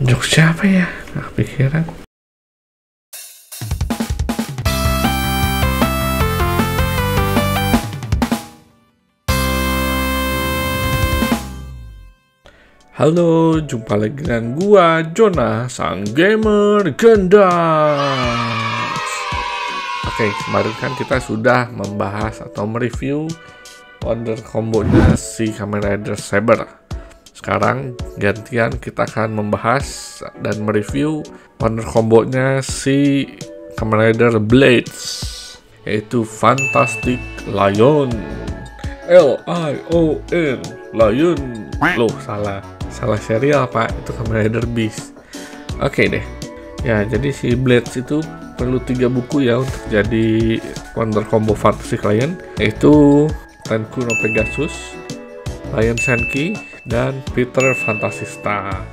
Jok siapa ya? Nggak kepikiran. Halo, jumpa lagi dengan gua, Jonah, sang gamer Gendas. Oke, kemarin kan kita sudah membahas atau mereview wonder combo-nya si Kamen Rider Saber. Sekarang gantian kita akan membahas dan mereview wonder combo-nya si Kamen Rider Blades, yaitu Fantastic Lion. L-I-O-N, Lion. Loh, salah serial pak, itu Kamen Rider Beast. Oke deh ya, jadi si Blades itu perlu 3 buku ya untuk jadi wonder combo Fantastic Lion, yaitu Tenku no Pegasus, Lion Senki, dan Peter Fantasista.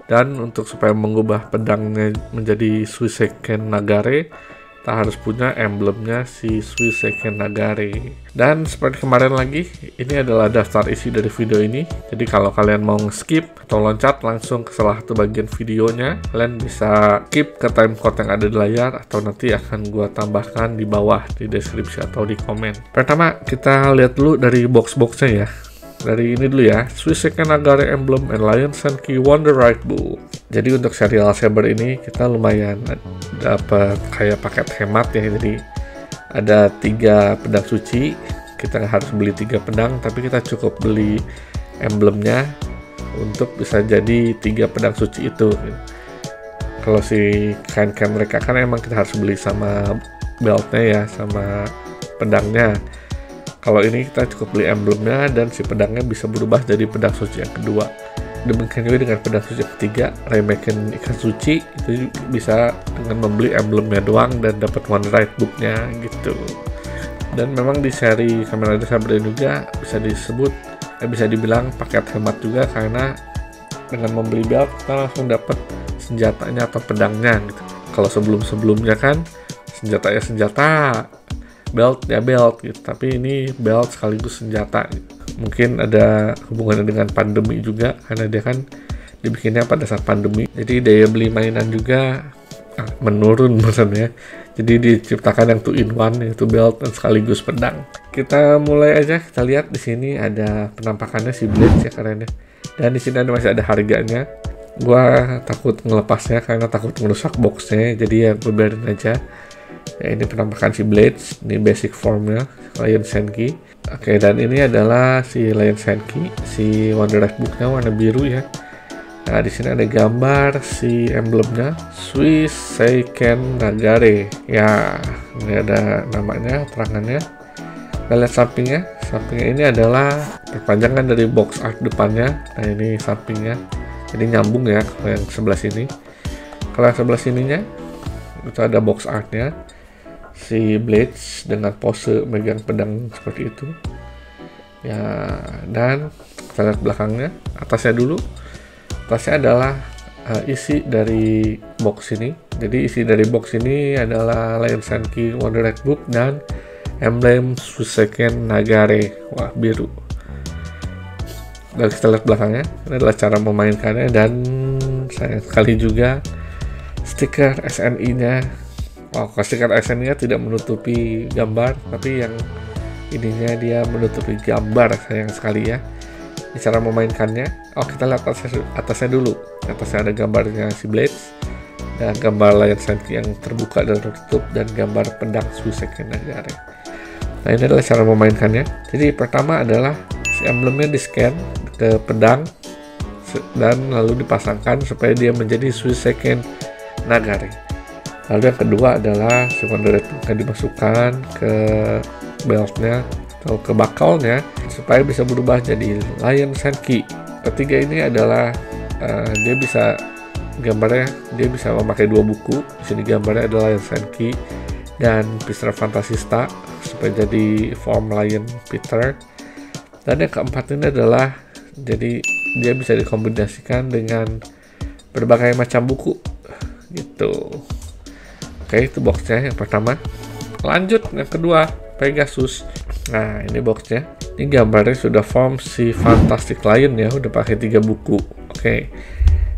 Dan untuk supaya mengubah pedangnya menjadi Suiseiken Nagare, kita harus punya emblemnya si Suiseiken Nagare. Dan seperti kemarin lagi, ini adalah daftar isi dari video ini. Jadi kalau kalian mau skip atau loncat langsung ke salah satu bagian videonya, kalian bisa skip ke timecode yang ada di layar, atau nanti akan gua tambahkan di bawah di deskripsi atau di komen. Pertama kita lihat dulu dari box-boxnya ya. Dari ini dulu ya, Suiseiken Nagare Emblem and Lion Senki Wonder Ride Book. Jadi untuk serial Saber ini kita lumayan dapat kayak paket hemat ya. Jadi ada 3 pedang suci, kita harus beli 3 pedang, tapi kita cukup beli emblemnya untuk bisa jadi 3 pedang suci itu. Kalau si kain-kain mereka kan emang kita harus beli sama beltnya ya, sama pedangnya. Kalau ini kita cukup beli emblemnya dan si pedangnya bisa berubah jadi pedang suci yang kedua. Demikian juga dengan pedang suci yang ketiga, Raimaken ikan suci, itu bisa dengan membeli emblemnya doang dan dapat Wonder Ride Book-nya gitu. Dan memang di seri Kamen Rider Saber juga bisa disebut, bisa dibilang paket hemat juga, karena dengan membeli belt kita langsung dapat senjatanya atau pedangnya gitu. Kalau sebelum-sebelumnya kan senjata ya senjata, belt ya belt gitu, tapi ini belt sekaligus senjata gitu. Mungkin ada hubungannya dengan pandemi juga, karena dia kan dibikinnya pada saat pandemi, jadi daya beli mainan juga menurun maksudnya. Jadi diciptakan yang 2-in-1, yaitu belt dan sekaligus pedang. Kita mulai aja, kita lihat di sini ada penampakannya si Blades ya keren ya. Dan di sini masih ada harganya. Gua takut ngelepasnya karena takut merusak boxnya, jadi ya gue biarin aja. Ya, ini penampakan si Blades, ini basic formnya Lion Senki. Oke, dan ini adalah si Lion Senki, si Wonder Ride Book-nya warna biru ya. Nah, di sini ada gambar si emblemnya Suiseiken Nagare. Ya, ini ada namanya, terangannya. Kita lihat sampingnya. Sampingnya ini adalah perpanjangan dari box art depannya. Nah, ini sampingnya. Jadi nyambung ya ke yang sebelah sini. Kalau yang sebelah sininya itu ada box artnya si Blades dengan pose megang pedang seperti itu ya. Dan kita lihat belakangnya, atasnya dulu. Atasnya adalah isi dari box ini. Jadi isi dari box ini adalah Lion Senki Wonder Ride Book dan emblem Suiseiken Nagare, wah biru. Dan kita lihat belakangnya, ini adalah cara memainkannya, dan sayang sekali juga stiker SNI-nya. Oh, stiker SNI-nya tidak menutupi gambar, tapi yang ininya dia menutupi gambar, sayang sekali ya. Ini cara memainkannya. Oh, kita lihat atasnya dulu. Atasnya ada gambarnya si Blades dan gambar Lion Senki yang terbuka dan tertutup, dan gambar pedang Suiseiken Nagare. Nah, ini adalah cara memainkannya. Jadi pertama adalah si emblemnya di scan ke pedang dan lalu dipasangkan supaya dia menjadi Suiseiken Nagare. Lalu yang kedua adalah si Wonder Ride Book yang dimasukkan ke beltnya atau ke bakalnya supaya bisa berubah jadi Lion Senki. Ketiga ini adalah dia bisa gambarnya, dia bisa memakai 2 buku. Di sini gambarnya adalah Lion Senki dan Peter Fantasista supaya jadi form Lion Peter. Dan yang keempat ini adalah jadi dia bisa dikombinasikan dengan berbagai macam buku gitu. Oke, itu boxnya yang pertama. Lanjut yang kedua, Pegasus. Nah, ini boxnya. Ini gambarnya sudah form si Fantastic Lion ya, udah pakai 3 buku. Oke.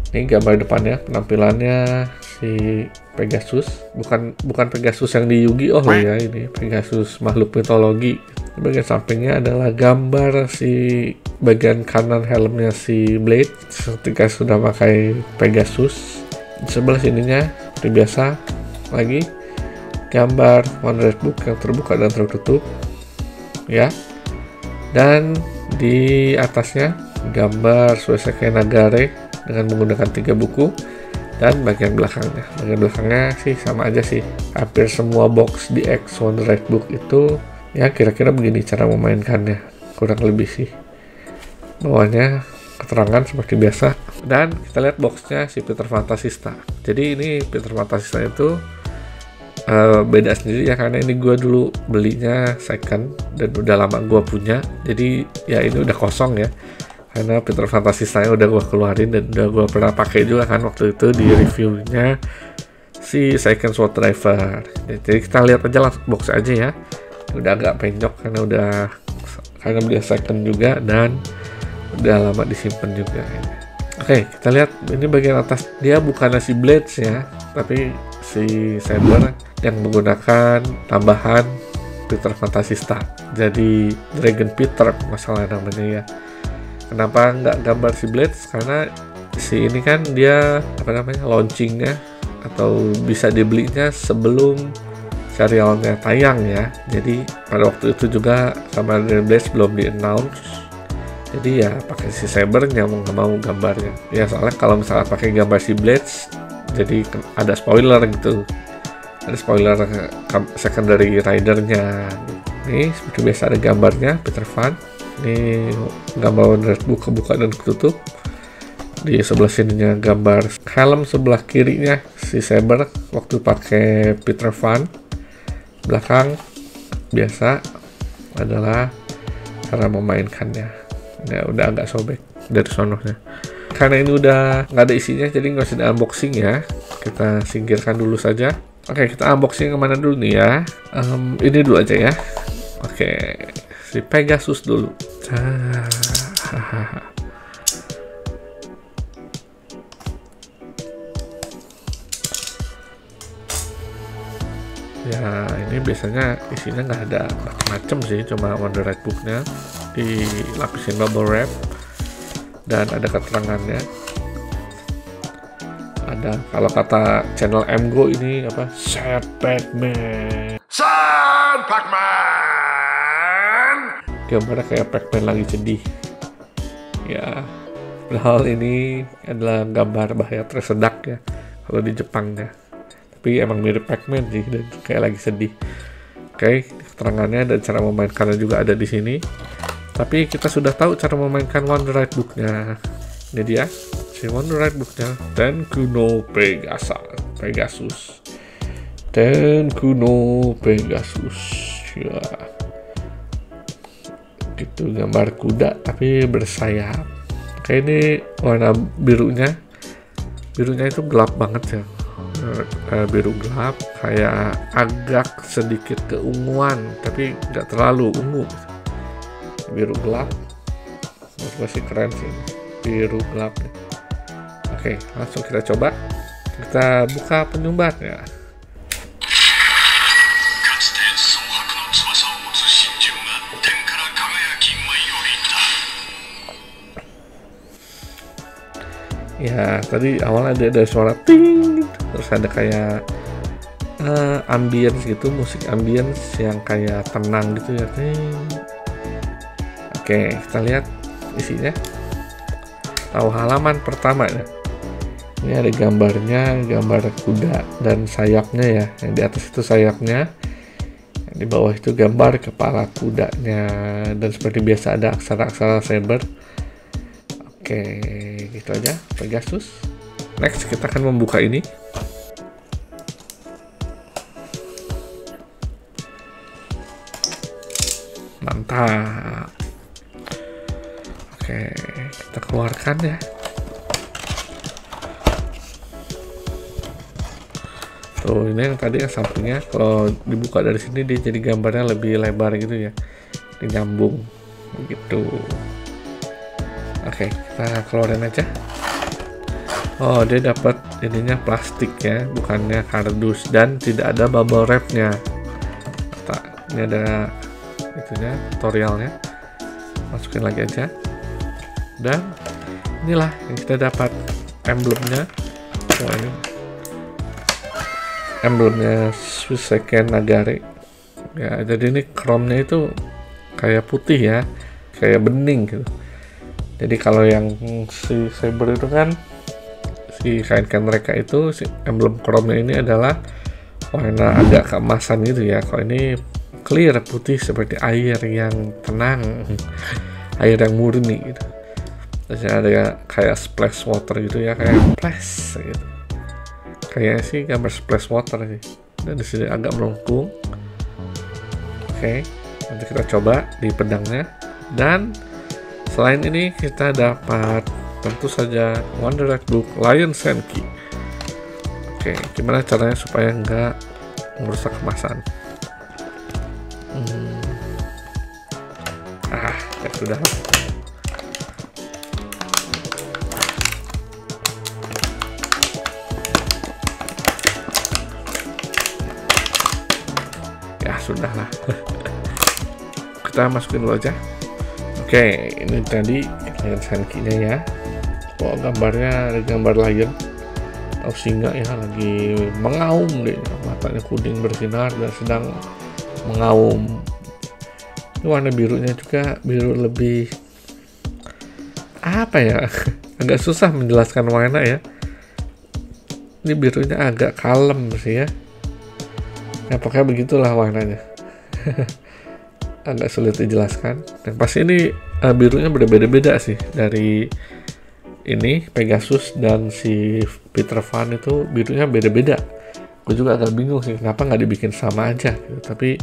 Ini gambar depannya, penampilannya si Pegasus, bukan Pegasus yang di Yu-Gi-Oh ya, ini Pegasus makhluk mitologi. Bagian sampingnya adalah gambar si bagian kanan helmnya si Blade ketika sudah pakai Pegasus. Di sebelah sininya seperti biasa lagi gambar One Red Book yang terbuka dan tertutup ya, dan di atasnya gambar Suiseki Nagare dengan menggunakan 3 buku, dan bagian belakangnya sih sama aja sih, hampir semua box di X One Red Book itu ya kira-kira begini cara memainkannya, kurang lebih sih. Bawahnya keterangan seperti biasa, dan kita lihat boxnya si Peter Fantasista. Jadi ini Peter Fantasista itu beda sendiri ya, karena ini gue dulu belinya second dan udah lama gue punya, jadi ya ini udah kosong ya, karena Peter Fantasista udah gue keluarin dan udah gue pernah pakai juga kan waktu itu di reviewnya si Second Sword Driver. Jadi kita lihat aja langsung box aja ya, udah agak penyok karena beli second juga dan udah lama disimpan juga. Oke, kita lihat ini bagian atas, dia bukan si Blades ya, tapi si Saber yang menggunakan tambahan Peter Fantasista, jadi Dragon Peter masalah namanya ya. Kenapa nggak gambar si Blades? Karena si ini kan dia launchingnya atau bisa dibelinya sebelum serialnya tayang ya. Jadi pada waktu itu juga sama Dragon Blades belum di announce, jadi ya pakai si Sabernya mau nggak mau gambarnya ya, soalnya kalau misalnya pakai gambar si Blades jadi ada spoiler gitu, ada spoiler secondary ridernya. Ini seperti biasa ada gambarnya Peter Fan. Ini gambar Red Book kebuka dan ketutup. Di sebelah sininya gambar helm, sebelah kirinya si Saber waktu pakai Peter Fan. Belakang biasa adalah cara memainkannya. Ya udah agak sobek dari sononya. Karena ini udah nggak ada isinya, jadi nggak usah unboxing ya. Kita singkirkan dulu saja. Oke, kita unboxing kemana dulu nih ya? Ini dulu aja ya. Oke, si Pegasus dulu. Ya, ini biasanya isinya nggak ada macam-macam sih, cuma Wonder Red Book-nya dilapisin bubble wrap dan ada keterangannya. Ada, kalau kata channel MGO ini apa? Sad Pac-Man. Sad Pac-Man. Gambarnya kayak Pac-Man lagi sedih. Ya, padahal ini adalah gambar bahaya tersedak ya kalau di Jepangnya. Tapi emang mirip Pac-Man sih dan kayak lagi sedih. Oke, keterangannya dan cara memainkannya juga ada di sini. Tapi kita sudah tahu cara memainkan Wonder Red Book-nya. Ini dia, si Wonder Red Book-nya. Tenku no Pegasus. Tenku no Pegasus. Ya. Gitu, gambar kuda tapi bersayap. Oke, ini warna birunya. Birunya itu gelap banget ya. Biru gelap, kayak agak sedikit keunguan tapi nggak terlalu ungu. Biru gelap, menurut gue sih keren sih, biru gelap nih. Oke, langsung kita coba, kita buka penyumbatnya. Ya, tadi awalnya ada suara ting, terus ada kayak ambience gitu, musik ambience yang kayak tenang gitu ya. Ting. Oke, kita lihat isinya. Tahu halaman pertama ya. Ini ada gambarnya, gambar kuda dan sayapnya ya. Yang di atas itu sayapnya, yang di bawah itu gambar kepala kudanya, dan seperti biasa ada aksara-aksara Saber. Oke, gitu aja Pegasus. Next kita akan membuka ini. Mantap. Oke, kita keluarkan ya. Tuh, ini yang tadi yang sampingnya, kalau dibuka dari sini dia jadi gambarnya lebih lebar gitu ya, nyambung gitu. Oke, kita keluarin aja. Oh, dia dapat ininya plastik ya, bukannya kardus, dan tidak ada bubble wrapnya. Ini ada itunya, tutorialnya. Masukin lagi aja. Dan inilah yang kita dapat emblemnya. Oh, ini emblemnya Suiseiken Nagare. Ya, jadi ini chrome-nya itu kayak putih ya, kayak bening gitu. Jadi kalau yang si Saber itu kan, si kain mereka itu, si emblem chrome-nya ini adalah warna agak keemasan gitu ya. Kalau ini clear, putih seperti air yang tenang, air yang murni gitu. Terus ada kayak splash water gitu ya, kayak splash gitu. Kayaknya sih gambar splash water sih. Dan di sini agak melengkung. Oke, nanti kita coba di pedangnya. Dan selain ini kita dapat tentu saja Wonder Red Book Lion Senki. Oke, gimana caranya supaya nggak merusak kemasan? Ya sudah. Ya sudahlah. Kita masukin dulu aja. Oke, ini tadi Lion Senki-nya ya. Oh, gambarnya ada gambar lion atau singa ya, lagi mengaum deh, matanya kuning bersinar dan sedang mengaum. Ini warna birunya juga biru lebih apa ya, agak susah menjelaskan warna ya. Ini birunya agak kalem sih ya. Ya pokoknya begitulah warnanya. Agak sulit dijelaskan. Dan pasti ini birunya berbeda-beda sih, dari ini Pegasus dan si Peter Pan itu birunya beda-beda. Gue juga agak bingung sih kenapa nggak dibikin sama aja gitu. Tapi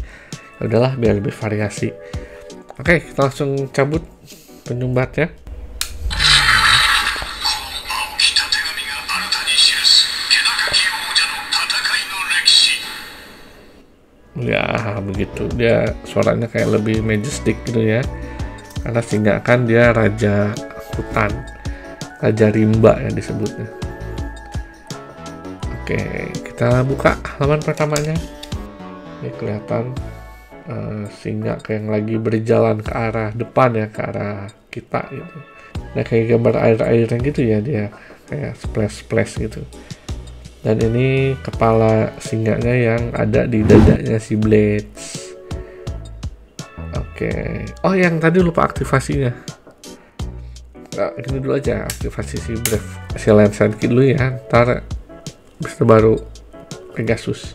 udahlah biar lebih variasi. Oke, kita langsung cabut penyumbatnya. Ya begitu, dia suaranya kayak lebih majestic gitu ya, karena singa kan dia raja hutan, raja rimba yang disebutnya. Oke, kita buka halaman pertamanya. Ini kelihatan singa kayak yang lagi berjalan ke arah depan ya, ke arah kita gitu. Nah kayak gambar air-airnya gitu ya, dia kayak splash gitu. Dan ini kepala singanya yang ada di dadanya si Blades. Oke. Oh yang tadi lupa aktivasinya. Nah, gini dulu aja aktivasi si Brave, si Lion Senki dulu ya. Ntar bisa baru Pegasus.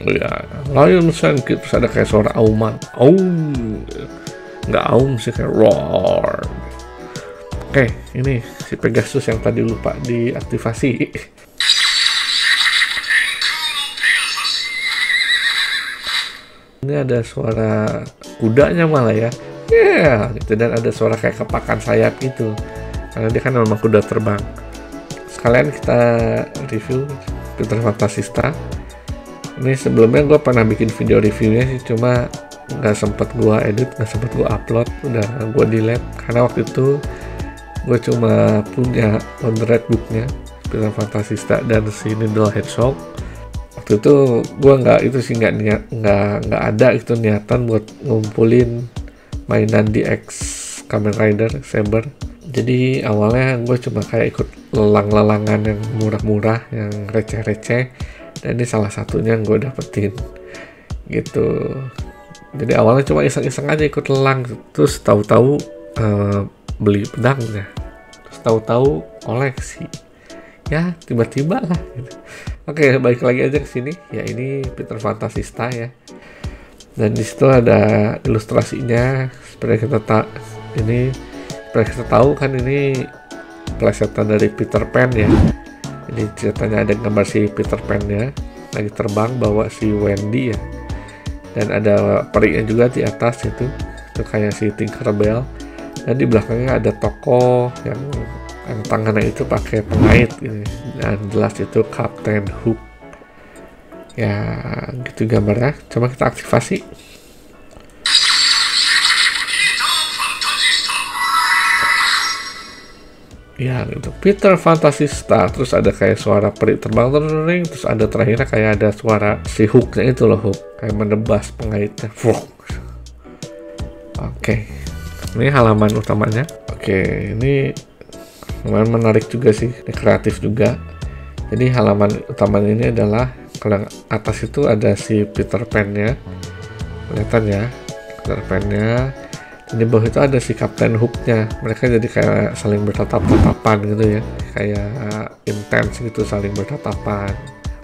Ya, Lion Senki terus ada kayak suara auman. Nggak aum sih, kayak roar. Oke, ini si Pegasus yang tadi lupa diaktifasi. Ini ada suara kudanya malah ya. Gitu. Dan ada suara kayak kepakan sayap gitu, karena dia kan memang kuda terbang. Sekalian kita review Peter Fantasista. Ini sebelumnya gue pernah bikin video reviewnya sih, cuma nggak sempet gue edit, nggak sempet gue upload, udah gue delete karena waktu itu gue cuma punya Wonder Red Book-nya Peter Fantasista dan si Needle Hedgehog. Waktu itu gue nggak ada itu niatan buat ngumpulin mainan DX Kamen Rider Saber. Jadi awalnya gue cuma kayak ikut lelang-lelangan yang murah-murah, yang receh-receh, dan ini salah satunya yang gue dapetin gitu. Jadi awalnya cuma iseng-iseng aja ikut lelang, terus tahu-tahu beli pedangnya, terus tahu-tahu koleksi. Ya tiba-tiba lah. Gitu. Oke, balik lagi aja ke sini. Ya ini Peter Fantasista ya. Dan di situ ada ilustrasinya. Seperti kita tahu kan ini plesetan dari Peter Pan ya. Ini ceritanya ada gambar si Peter Pan-nya lagi terbang bawa si Wendy ya. Dan ada perinya juga di atas itu kayak si Tinkerbell. Dan di belakangnya ada tokoh yang tangannya itu pakai pengait gitu. Dan jelas itu Captain Hook. Ya gitu gambarnya. Coba kita aktivasi. Ya gitu, Peter Fantasy Star, terus ada kayak suara peri terbang terus ada terakhirnya kayak ada suara si hooknya itu loh, hook kayak menebas pengaitnya. Oke, ini halaman utamanya. Oke, ini lumayan menarik juga sih, ini kreatif juga. Jadi halaman utamanya ini adalah kalau atas itu ada si Peter Pan-nya, kelihatan ya Peter Pan-nya. Di bawah itu ada si Kapten Hook-nya. Mereka jadi kayak saling bertatap-tatapan gitu ya, kayak intens gitu, saling bertatapan.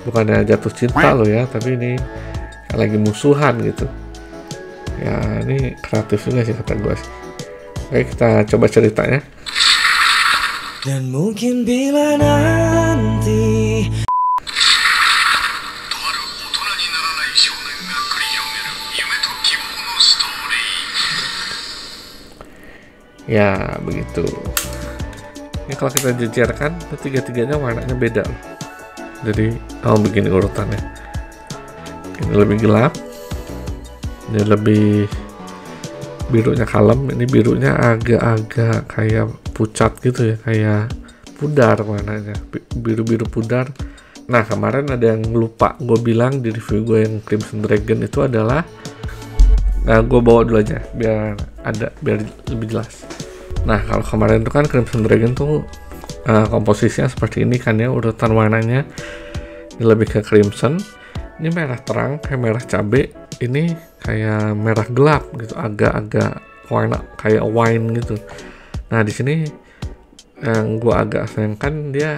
Bukannya jatuh cinta loh ya, tapi ini kayak lagi musuhan gitu. Ya ini kreatif juga sih kata gue sih. Oke, kita coba ceritanya. Dan mungkin bila nanti ya begitu. Ini kalau kita jejerkan, tiga-tiganya warnanya beda loh. Jadi begini urutannya. Ini lebih gelap, ini lebih birunya kalem, ini birunya agak-agak kayak pucat gitu ya, kayak pudar warnanya, biru-biru pudar. Nah kemarin ada yang lupa gue bilang di review gue yang Crimson Dragon itu adalah, nah gue bawa dulu aja biar lebih jelas. Nah kalau kemarin itu kan Crimson Dragon tuh komposisinya seperti ini kan ya, urutan warnanya ini lebih ke crimson, ini merah terang kayak merah cabe, ini kayak merah gelap gitu, agak-agak warna kayak wine gitu. Nah di sini yang gue agak sayangkan dia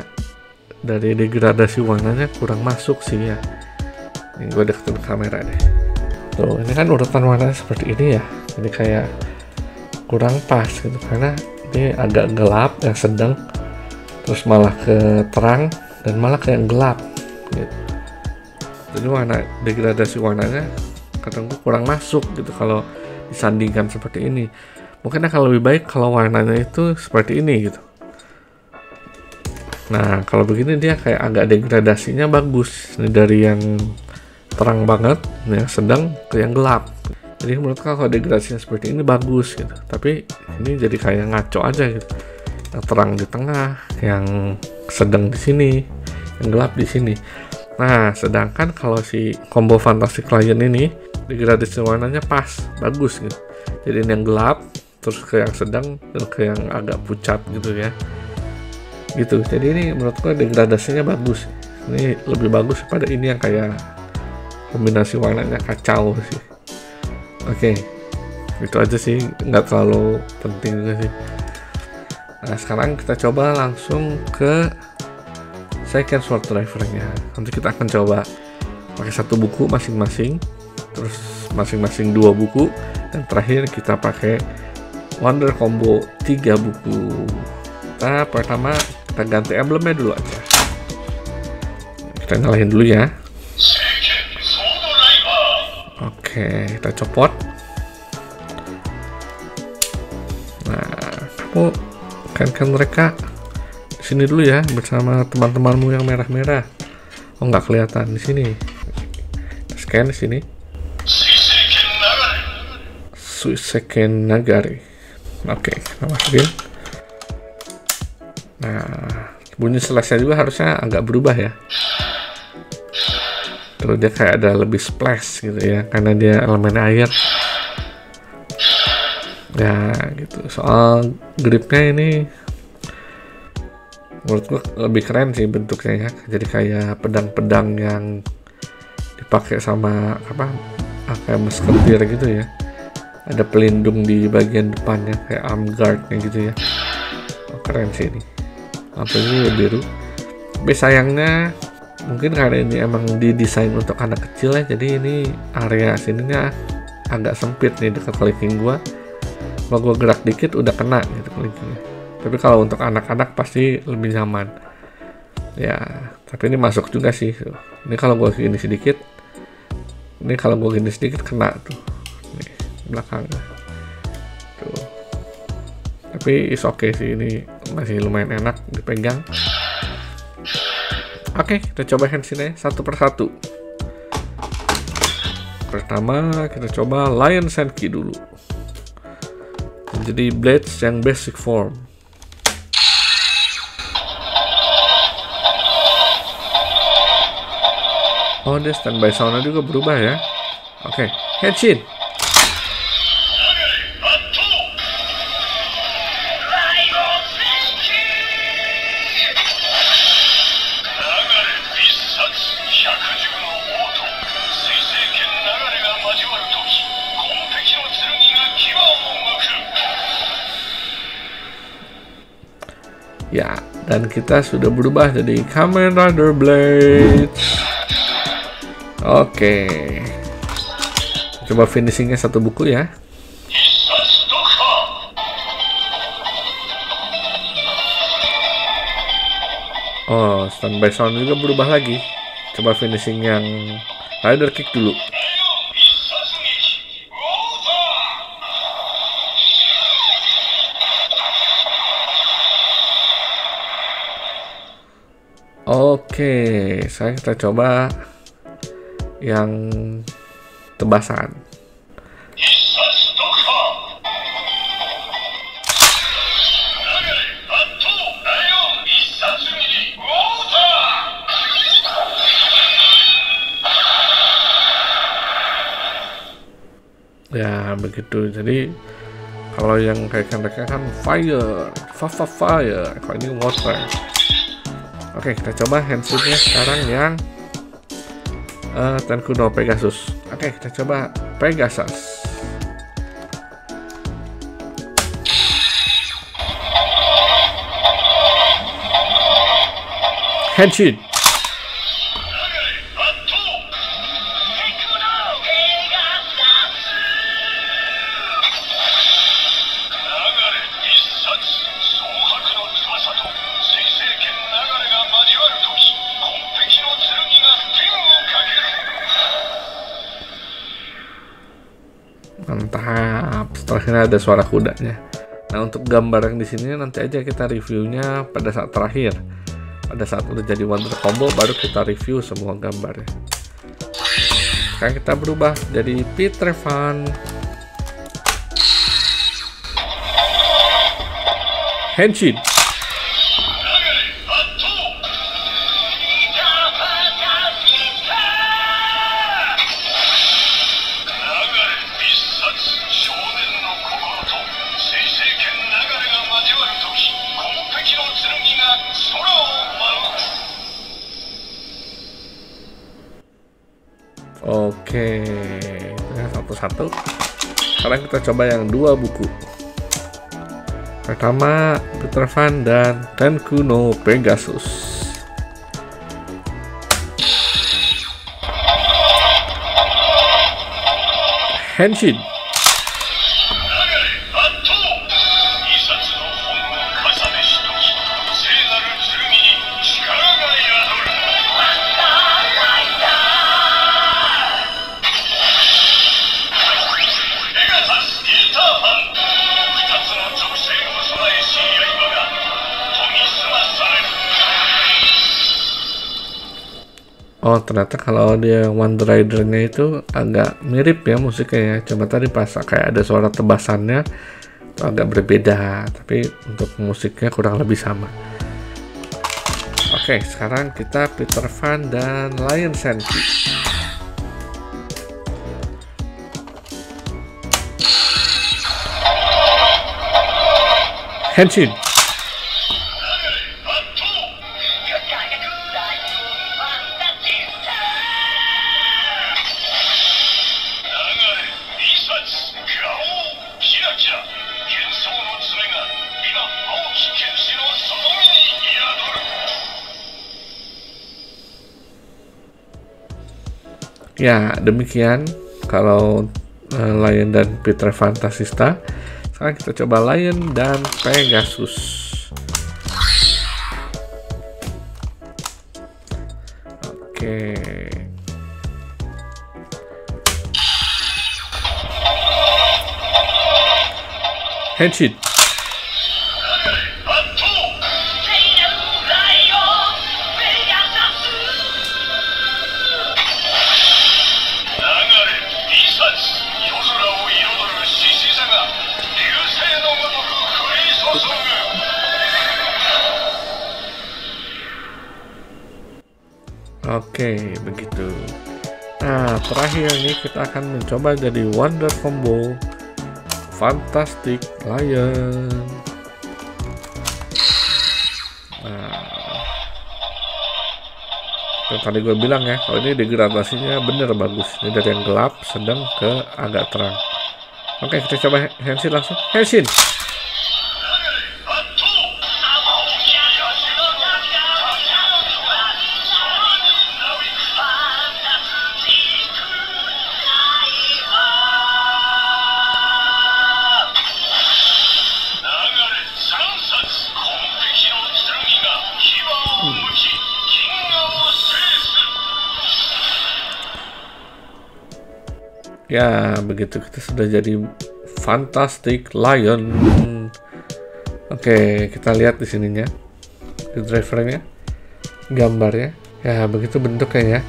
dari degradasi warnanya kurang masuk sih ya. Ini gue deketin kamera deh. Tuh ini kan urutan warnanya seperti ini ya, jadi kayak kurang pas gitu, karena ini agak gelap yang sedang, terus malah ke terang dan malah ke yang gelap gitu. Jadi warna degradasi warnanya kadang kurang masuk gitu kalau disandingkan seperti ini. Mungkin akan lebih baik kalau warnanya itu seperti ini gitu. Nah kalau begini dia kayak agak degradasinya bagus. Ini dari yang terang banget, yang sedang ke yang gelap. Jadi menurut kalau degradasinya seperti ini bagus gitu. Tapi ini jadi kayak ngaco aja gitu. Yang terang di tengah, yang sedang di sini, yang gelap di sini. Nah sedangkan kalau si combo Fantastic Lion ini degradasi warnanya pas, bagus gitu. Jadi ini yang gelap, terus ke yang sedang, dan ke yang agak pucat gitu ya. Gitu. Jadi ini menurutku degradasinya bagus. Ini lebih bagus daripada ini yang kayak kombinasi warnanya kacau sih. Oke, itu aja sih, nggak terlalu penting juga sih. Nah sekarang kita coba langsung ke second sword driver-nya. Nanti kita akan coba pakai satu buku masing-masing, terus masing-masing 2 buku, dan terakhir kita pakai Wonder Combo 3 buku. Kita pertama kita ganti emblemnya dulu aja. Kita nyalain dulu ya. Oke, kita copot. Nah, kamu kan mereka di sini dulu ya bersama teman-temanmu yang merah-merah. Oh, nggak kelihatan di sini. Scan di sini. Suiseken Nagari. Oke, kita masukin. Nah, bunyi selesai juga harusnya agak berubah ya. Terus dia kayak ada lebih splash gitu ya, karena dia elemen air ya gitu. Soal gripnya ini menurut gua lebih keren sih bentuknya ya, jadi kayak pedang-pedang yang dipakai sama kayak musketeer gitu ya, ada pelindung di bagian depannya kayak arm guardnya gitu ya. Keren sih ini, lampunya biru. Tapi sayangnya mungkin karena ini emang didesain untuk anak kecil ya, jadi ini area sininya agak sempit nih dekat kelingking gua. Kalau gua gerak dikit udah kena gitu kelingkingnya. Tapi kalau untuk anak-anak pasti lebih nyaman ya. Tapi ini masuk juga sih. Ini kalau gua gini sedikit, kena tuh nih belakangnya tuh. Tapi is okay sih, ini masih lumayan enak dipegang. Oke, kita coba handsinnya satu persatu. Pertama kita coba Lion Senki dulu. Jadi blades yang basic form. Oh, dia standby soundnya juga berubah ya. Oke, Henshin. Ya, dan kita sudah berubah jadi Kamen Rider Blades. Oke. Coba finishingnya satu buku ya. Oh, standby sound juga berubah lagi. Coba finishing yang Rider Kick dulu. Oke, sekarang kita coba yang tebasan. Ya begitu. Jadi kalau yang kayak mereka kan fire, fire. Kalau ini water. Oke, kita coba Henshinnya sekarang yang Tenku no Pegasus. Oke, kita coba Pegasus. Henshin. Mantap. Setelahnya ada suara kudanya. Nah, untuk gambar yang di sini nanti aja kita reviewnya pada saat terakhir. Pada saat udah jadi Wonder Combo baru kita review semua gambarnya. Sekarang kita berubah jadi Peter Pan. Henshin. Oke, satu-satu. Sekarang kita coba yang dua buku. Pertama, Peter Pan dan Tenku no Pegasus. Henshin. Oh, ternyata kalau dia Wonder Rider-nya itu agak mirip ya musiknya ya. Cuma tadi pas kayak ada suara tebasannya itu agak berbeda, tapi untuk musiknya kurang lebih sama. Oke, sekarang kita Peter Pan dan Lion Senki. Henshin. Ya, demikian kalau Lion dan Peter Fantasista. Sekarang kita coba Lion dan Pegasus. Oke. Henshin. Oke, begitu. Nah, terakhir nih kita akan mencoba jadi Wonder Combo Fantastic Lion. Nah, yang tadi gue bilang ya, kalau ini degradasinya bener bagus. Ini dari yang gelap sedang ke agak terang. Oke, kita coba Henshin langsung. Henshin! Ya, begitu kita sudah jadi Fantastic Lion. Oke, kita lihat di sininya, di drivernya, gambarnya. Ya, begitu bentuknya ya.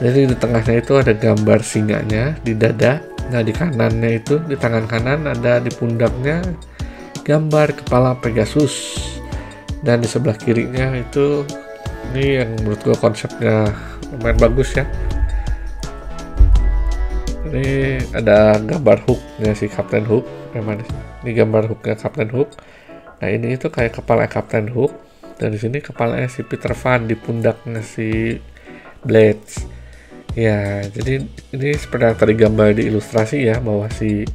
Jadi di tengahnya itu ada gambar singanya di dada. Nah, di kanannya itu, di tangan kanan ada di pundaknya gambar kepala Pegasus. Dan di sebelah kirinya itu, ini yang menurut gue konsepnya lumayan bagus ya. Ini ada gambar hooknya si Captain Hook. Yang mana sih? Ini gambar hooknya Captain Hook. Nah, ini itu kayak kepala Captain Hook. Dan di sini kepalanya si Peter Pan, di pundaknya si Blades. Ya, jadi ini seperti yang tadi gambar di ilustrasi ya, bahwa si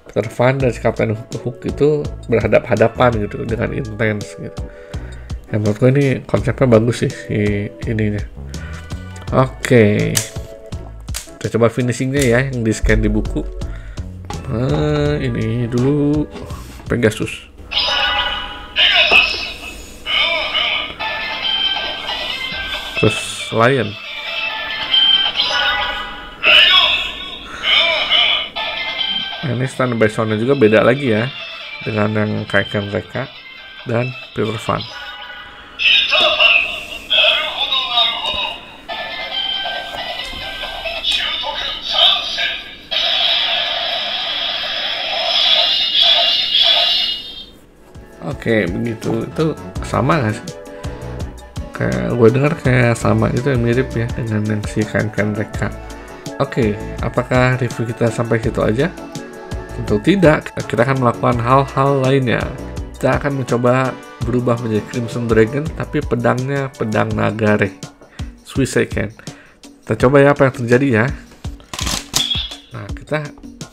Peter Pan dan si Captain Hook itu berhadap-hadapan gitu dengan intens gitu. Ya, menurut gue ini konsepnya bagus sih si ininya. Oke. Kita coba finishingnya ya, yang di scan di buku. Nah, ini dulu Pegasus. Terus Lion. Nah, ini standby soundnya juga beda lagi ya, dengan yang kayak mereka dan Peter Pan. Oke, begitu. Itu sama nggak sih? Kayak gue dengar kayak sama, itu yang mirip ya dengan yang si kain-kain mereka. Oke, apakah review kita sampai situ aja? Tentu tidak. Kita akan melakukan hal-hal lainnya. Kita akan mencoba berubah menjadi Crimson Dragon, tapi pedangnya pedang Nagare Suiseiken. Kita coba ya apa yang terjadi ya. Nah, kita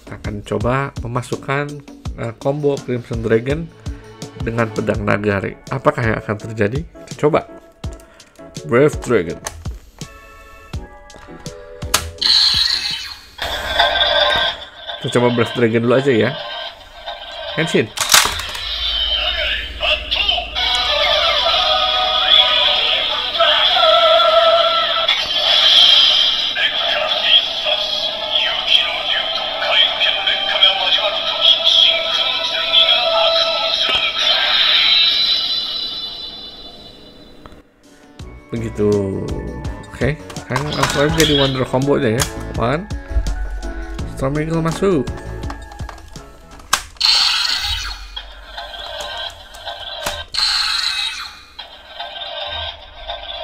akan coba memasukkan combo Crimson Dragon dengan pedang Nagare. Apakah yang akan terjadi? Kita coba. Brave Dragon. Kita coba Brave Dragon dulu aja ya. Henshin. Begitu. Oke, sekarang langsung aja jadi Wonder Combo aja ya. One, Storm Eagle masuk.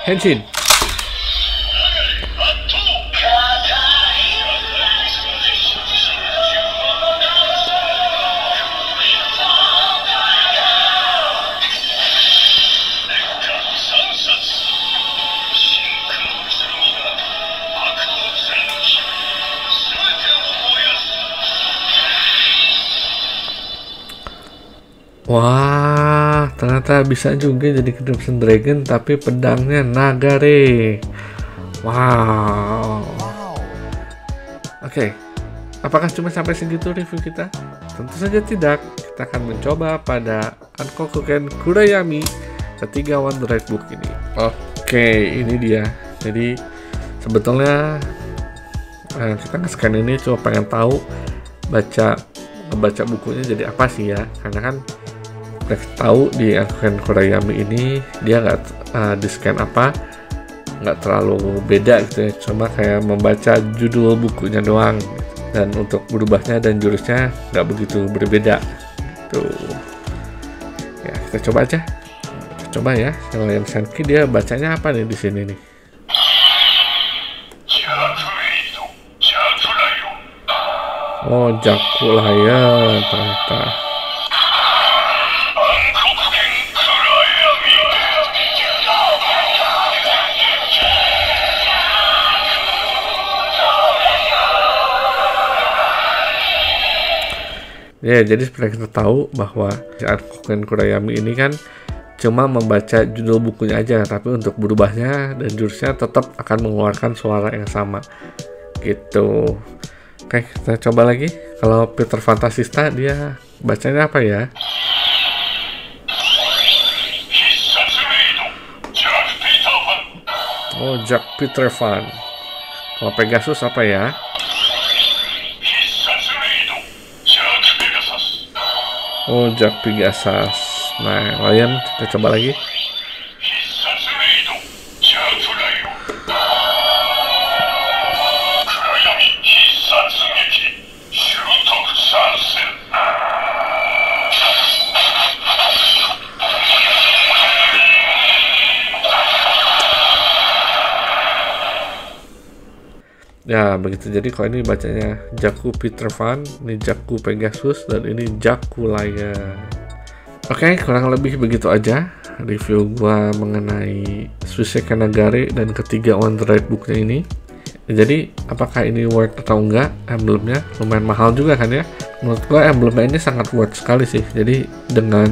Henshin. Wah, ternyata bisa juga jadi Crimson Dragon tapi pedangnya Nagare. Wow. Oke, apakah cuma sampai segitu review kita? Tentu saja tidak. Kita akan mencoba pada Ankokuken Kurayami, ketiga Wonder Red Book ini. Oke, ini dia. Jadi sebetulnya kita nge-scan ini cuma pengen tahu baca bukunya jadi apa sih ya, karena kan kita tahu di Ankokuken Kurayami ini dia nggak di scan apa, nggak terlalu beda gitu ya, cuma kayak membaca judul bukunya doang, dan untuk berubahnya dan jurusnya nggak begitu berbeda tuh ya. Kita coba aja, kita coba ya. Yang Senki dia bacanya apa nih di sini nih? Oh, Jakulayan ternyata. Ya, jadi seperti kita tahu bahwa Ankoken Kurayami ini kan cuma membaca judul bukunya aja, tapi untuk berubahnya dan jurusnya tetap akan mengeluarkan suara yang sama gitu. Oke, kita coba lagi. Kalau Peter Fantasista dia bacanya apa ya? Oh, Jack Peter Van. Kalau Pegasus apa ya? Oh, Jack Pegasus. Nah, Lion kita coba lagi. Ya, begitu. Jadi kalau ini bacanya Jaku Peter Van, ini Jaku Pegasus, dan ini Jakulayan. Oke, kurang lebih begitu aja review gua mengenai Suiseki Nagare dan ketiga Wonderite booknya ini. Jadi, apakah ini worth atau enggak? Emblemnya lumayan mahal juga kan ya. Menurut gua emblemnya ini sangat worth sekali sih. Jadi, dengan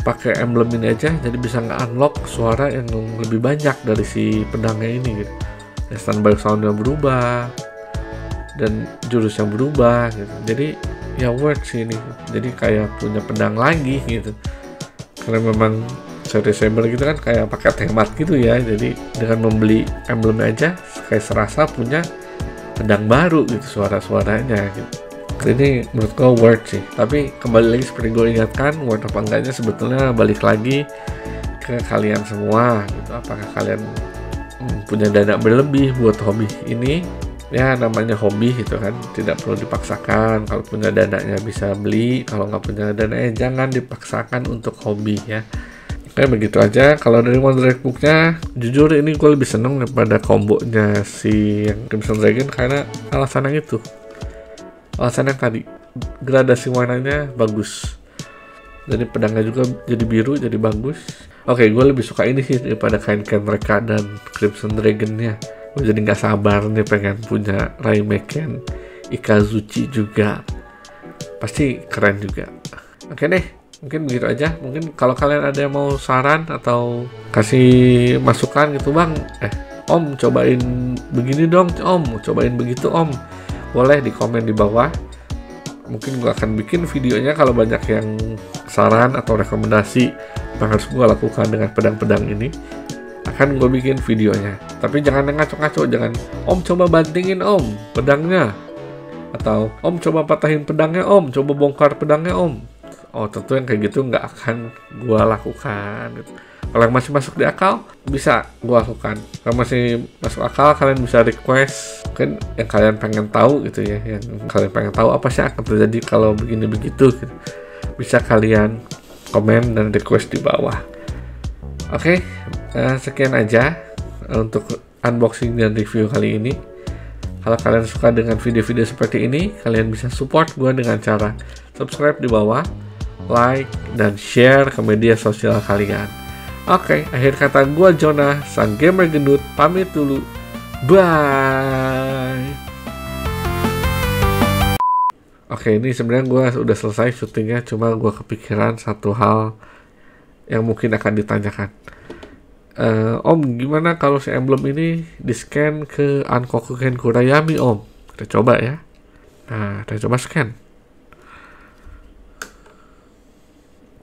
pakai emblem ini aja, jadi bisa nge-unlock suara yang lebih banyak dari si pedangnya ini gitu. Standby soundnya berubah dan jurus yang berubah gitu. Jadi ya worth sih ini. Jadi kayak punya pedang lagi gitu. Karena memang seri saber gitu kan kayak pakai hemat gitu ya. Jadi dengan membeli emblemnya aja kayak serasa punya pedang baru gitu suara-suaranya gitu. Ini menurut gue worth sih. Tapi kembali lagi seperti gue ingatkan, worth apa enggaknya sebetulnya balik lagi ke kalian semua gitu. Apakah kalian punya dana berlebih buat hobi ini? Ya namanya hobi gitu kan, tidak perlu dipaksakan. Kalau punya dananya bisa beli, kalau nggak punya dananya jangan dipaksakan untuk hobi ya. Oke, begitu aja. Kalau dari Wonderite Book-nya, jujur ini gue lebih seneng daripada kombonya si yang Crimson Dragon karena alasan yang itu. Alasan yang tadi, gradasi warnanya bagus. Jadi pedangnya juga jadi biru, jadi bagus. Oke, gue lebih suka ini sih daripada kain-kain mereka dan Crimson Dragon-nya. Gue jadi nggak sabar nih pengen punya Raimeken Ikazuchi juga. Pasti keren juga. Oke deh, mungkin begitu aja. Mungkin kalau kalian ada yang mau saran atau kasih masukan gitu, Bang. Om cobain begini dong, Om. Cobain begitu, Om. Boleh di komen di bawah. Mungkin gue akan bikin videonya kalau banyak yang saran atau rekomendasi yang harus gue lakukan dengan pedang-pedang ini, akan gue bikin videonya. Tapi jangan ngaco-ngaco, jangan Om coba bantingin Om pedangnya, atau Om coba patahin pedangnya Om, coba bongkar pedangnya Om. Oh, tentu yang kayak gitu nggak akan gue lakukan gitu. Kalau yang masih masuk di akal, bisa gue lakukan. Kalau masih masuk akal, kalian bisa request mungkin yang kalian pengen tahu gitu ya, yang kalian pengen tahu apa sih akan terjadi kalau begini begitu gitu. Bisa kalian komen dan request di bawah. Oke, sekian aja untuk unboxing dan review kali ini. Kalau kalian suka dengan video-video seperti ini, kalian bisa support gue dengan cara subscribe di bawah, like, dan share ke media sosial kalian. Oke, akhir kata gue Jonah, sang gamer gendut, pamit dulu. Bye. Oke, ini sebenarnya gue udah selesai syutingnya, cuma gue kepikiran satu hal yang mungkin akan ditanyakan. Om, gimana kalau si emblem ini di-scan ke Ankoken Kurayami, Om? Kita coba ya. Nah, kita coba scan.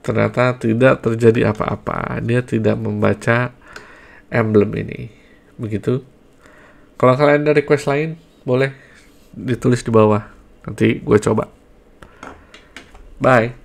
Ternyata tidak terjadi apa-apa. Dia tidak membaca emblem ini. Begitu. Kalau kalian ada request lain, boleh ditulis di bawah. Nanti gue coba. Bye.